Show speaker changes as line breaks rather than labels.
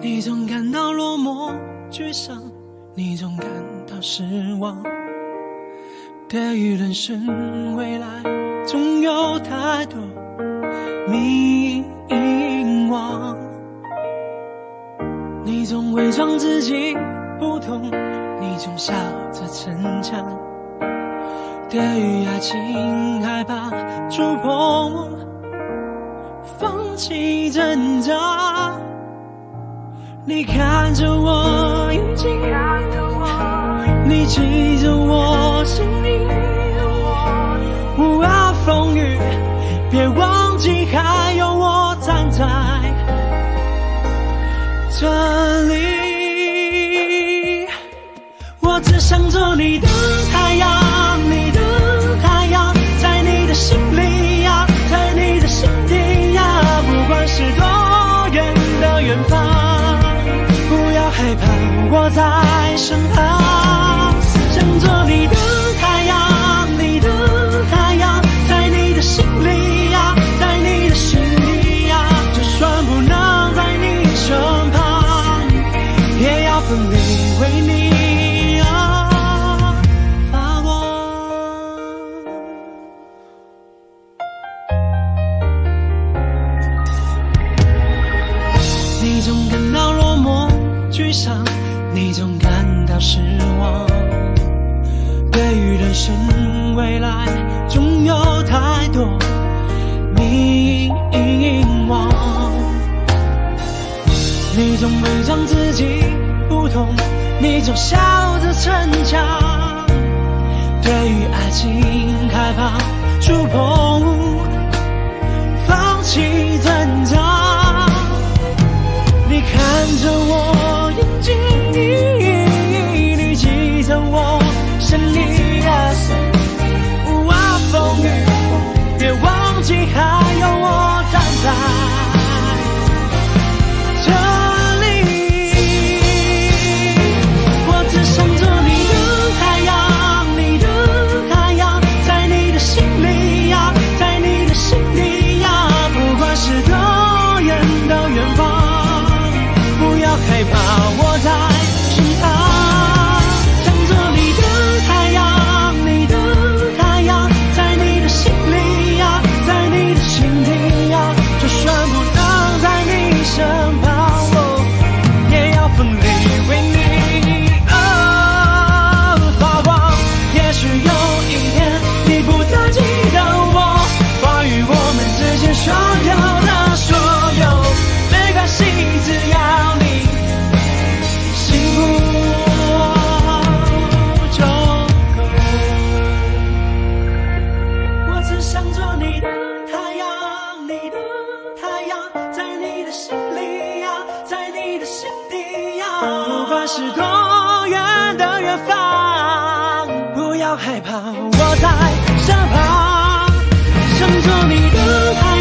你总感到落寞沮丧，你总感到失望，对于人生未来总有太多迷惘，你总伪装自己不懂，你总笑着逞强，对于爱情害怕触碰，放弃挣扎。你看着我眼睛，你记着我心里，风雨，别忘记还有我站在这里。我只想做你的太阳，你的太阳，在你的心里呀，在你的心底呀，不管是多远的远方，不要害怕，我在身旁，想做你的太阳，你的太阳，在你的心里呀，在你的心里呀，就算不能在你身旁，也要奋力为你发光。你总感到落寞沮丧，你总感到失望，对于人生未来总有太多迷惘，你总伪装自己不懂，你总笑着逞强，对于爱情害怕触碰，放弃挣扎。你看着我眼睛，你记着我心里呀，风雨，别忘记还有我站在这里。我只想做你的太阳，你的太阳，在你的心里呀，在你的心底呀，不管是多远的远方，不要害怕，我在身旁。所有的所有没关系，只要你幸福就够。我只想做你的太阳，你的太阳，在你的心里呀，在你的心底呀，不管是多远的远方，不要害怕，我在身旁，想做你的太阳。